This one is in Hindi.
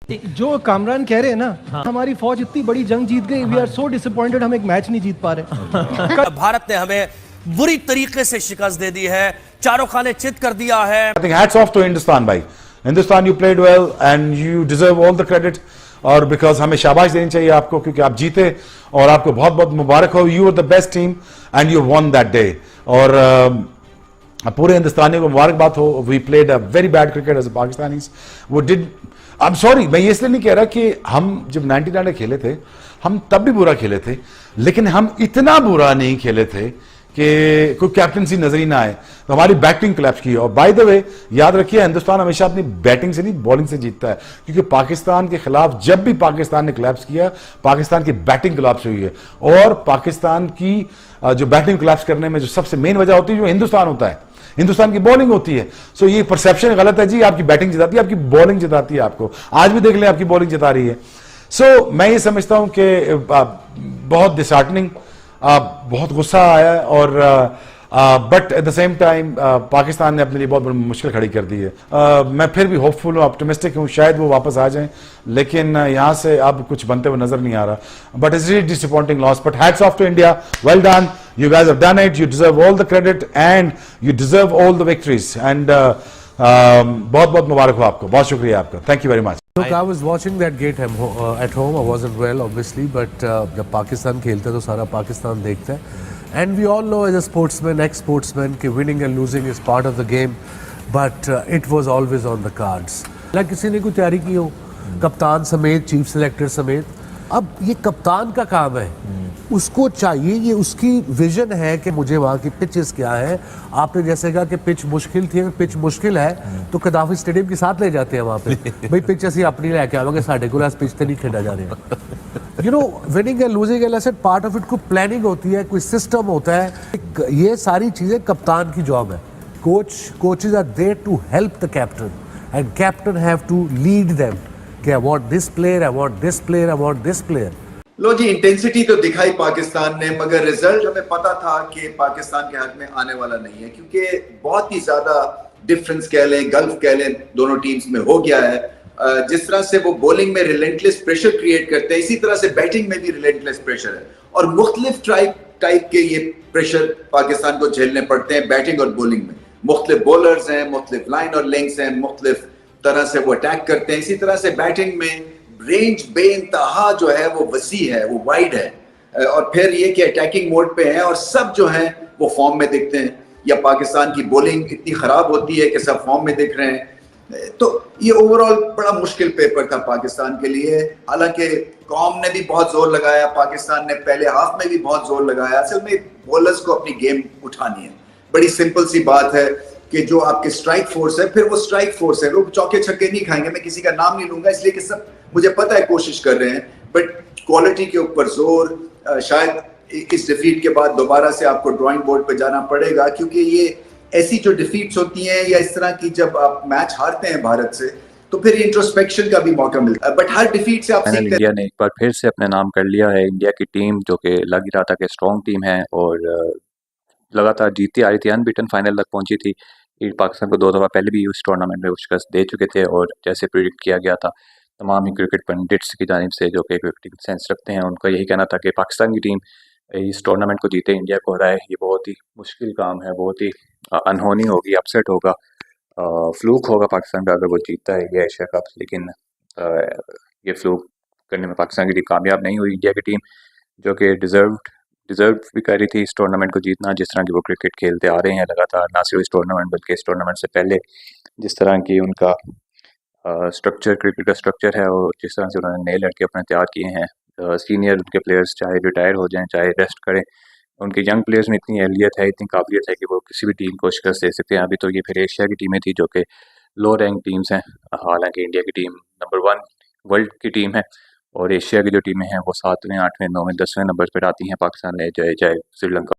जो कामरान कह रहे हैं ना, हमारी फौज इतनी बड़ी जंग जीत गई, वी आर सो डिसअपॉइंटेड, हम एक मैच नहीं जीत पा रहे। भारत ने हमें बुरी तरीके से शिकस्त दे दी है, चारों खाने चित कर दिया है। I think hats off to Hindustan भाई. Hindustan you played well and you deserve all the credit. और बिकॉज हमें शाबाश देनी चाहिए आपको क्योंकि आप जीते और आपको बहुत बहुत मुबारक हो. You are the best team and you won that day. और पूरे हिंदुस्तानियों को मुबारकबाद हो. We played a very bad cricket as Pakistanis. वो डिड आई एम सॉरी, मैं ये इसलिए नहीं कह रहा कि हम जब 99 में खेले थे हम तब भी बुरा खेले थे, लेकिन हम इतना बुरा नहीं खेले थे कि कोई कैप्टनसी नजर ही ना आए. तो हमारी बैटिंग क्लैप्स की. और बाय द वे याद रखिए, हिंदुस्तान हमेशा अपनी बैटिंग से नहीं बॉलिंग से जीतता है, क्योंकि पाकिस्तान के खिलाफ जब भी पाकिस्तान ने क्लैप्स किया, पाकिस्तान की बैटिंग क्लैप्स हुई है. और पाकिस्तान की जो बैटिंग क्लैप्स करने में जो सबसे मेन वजह होती है, जो हिंदुस्तान होता है, हिंदुस्तान की बॉलिंग होती है. सो ये परसेप्शन गलत है जी, आपकी बैटिंग जिताती है, आपकी बॉलिंग जिताती है. आपको आज भी देख लें, आपकी बॉलिंग जिता रही है. सो मैं ये समझता हूं कि बहुत डिसहार्टनिंग, बहुत गुस्सा आया है. और but at the same time Pakistan ने अपने लिए बहुत बड़ी मुश्किल खड़ी कर दी है. मैं फिर भी होपफुल हूँ, ऑप्टिमिस्टिक हूँ, शायद वो वापस आ जाएं, लेकिन यहाँ से अब कुछ बनते हुए नजर नहीं आ रहा. But it's really disappointing loss. But hats off to India, well done, you guys have done it, you deserve all the credit and you deserve all the victories. And बहुत बहुत मुबारक हो आपको. बहुत शुक्रिया आपका. Thank you very much. Look, I was watching that game at home. I wasn't well, obviously, but जब पाकिस्तान खेलता है तो सारा पाकिस्तान देखता है. And we all know as a sportsman, ex-sportsman, कि winning and losing is part of the game, but it was always on the cards. like किसी ने कोई तैयारी की हो, कप्तान समेत, चीफ सेलेक्टर समेत. अब ये कप्तान का काम है, उसको चाहिए, ये उसकी विजन है कि मुझे वहाँ की पिचेस क्या है. आपने जैसे कहा कि पिच मुश्किल थी, पिच मुश्किल है तो कदाफी स्टेडियम के साथ ले जाते हैं वहाँ पे. भाई पिच असी अपनी लेके आवांगे, साढ़े को पिच तो नहीं खेला जा रहा. You know, winning and losing and said part of it. कोई प्लानिंग होती है, कोई सिस्टम होता है. ये सारी चीज़ें कप्तान की जॉब है. Coaches are there to help the captain and captain have to lead them कि I want this player, I want this player, I want this player. लो जी, इंटेंसिटी तो दिखाई पाकिस्तान ने, मगर रिजल्ट हमें पता था कि पाकिस्तान के हक में आने वाला नहीं है, क्योंकि बहुत ही ज्यादा डिफरेंस कह लें, गल्फ कह लें, दोनों टीम्स में हो गया है. जिस तरह से वो बॉलिंग में रिलेंटलेस प्रेशर क्रिएट करते हैं, इसी तरह से बैटिंग में भी रिलेंटलेस प्रेशर है. और मुख्तलिफ टाइप के ये प्रेशर पाकिस्तान को झेलने पड़ते हैं बैटिंग और बॉलिंग में. मुख्तलिफ बॉलर्स हैं, मुख्तलिफ लाइन और लेंग्स हैं, मुख्तलिफ तरह से वो अटैक करते हैं. इसी तरह से बैटिंग में रेंज बेइंतहा जो है वो वसी है, वो वाइड है. और फिर ये कि अटैकिंग मोड पे हैं और सब जो हैं वो फॉर्म में दिखते हैं, या पाकिस्तान की बॉलिंग इतनी खराब होती है कि सब फॉर्म में दिख रहे हैं. तो ये ओवरऑल बड़ा मुश्किल पेपर था पाकिस्तान के लिए. हालांकि कौम ने भी बहुत जोर लगाया, पाकिस्तान ने पहले हाफ में भी बहुत जोर लगाया. असल में बॉलर्स को अपनी गेम उठानी है. बड़ी सिंपल सी बात है कि जो आपके स्ट्राइक फोर्स है, फिर वो स्ट्राइक फोर्स है, वो चौके छक्के नहीं खाएंगे. मैं किसी का नाम नहीं लूंगा इसलिए कि सब मुझे पता है कोशिश कर रहे हैं, बट क्वालिटी के ऊपर जोर. शायद इस डिफीट के बाद दोबारा से आपको ड्राइंग बोर्ड पे जाना पड़ेगा, क्योंकि ये ऐसी जो डिफीट्स होती हैं या इस तरह की जब आप मैच हारते हैं भारत से, तो फिर इंट्रोस्पेक्शन का भी मौका मिलता है. बट हर डिफीट से आप सीखते हैं. इंडिया ने एक बार फिर से अपने नाम कर लिया है. इंडिया की टीम जो कि लग ही रहा था कि स्ट्रॉन्ग टीम है और लगातार जीतती आ रही थी, अनबीटन फाइनल तक पहुंची थी. पाकिस्तान को 2 दफ़ा पहले भी उस टूर्नामेंट में शिकस्त दे चुके थे. और जैसे प्रिडिक्ट किया गया था तमाम ही क्रिकेट पंडित्स की जानिब से जो कि क्रिकेट सेंस रखते हैं, उनका यही कहना था कि पाकिस्तान की टीम इस टूर्नामेंट को जीते, इंडिया को हराए. ये बहुत ही मुश्किल काम है, बहुत ही अनहोनी होगी, अपसेट होगा, फ्लूक होगा पाकिस्तान का अगर वो जीतता है ये एशिया कप. लेकिन ये फ्लूक करने में पाकिस्तान की टीम कामयाब नहीं हुई. इंडिया की टीम जो कि डिज़र्व भी कर रही थी इस टूर्नामेंट को जीतना, जिस तरह की वो क्रिकेट खेलते आ रहे हैं लगातार, ना सिर्फ इस टूर्नामेंट बल्कि इस टूर्नामेंट से पहले जिस तरह की उनका स्ट्रक्चर, क्रिकेट का स्ट्रक्चर है, और जिस तरह से उन्होंने नए लड़के अपने तैयार किए हैं. सीनियर उनके प्लेयर्स चाहे रिटायर हो जाएं, चाहे रेस्ट करें, उनके यंग प्लेयर्स में इतनी अहलियत है, इतनी काबिलियत है कि वो किसी भी टीम को शिकस्त दे सकते हैं. अभी तो ये फिर एशिया की टीमें थी जो कि लो रैंक टीम्स हैं. हालांकि इंडिया की टीम नंबर 1 वर्ल्ड की टीम है, और एशिया की जो टीमें हैं वो 7वें, 8वें, 9वें, 10वें नंबर पर आती हैं. पाकिस्तान ने चाहे श्रीलंका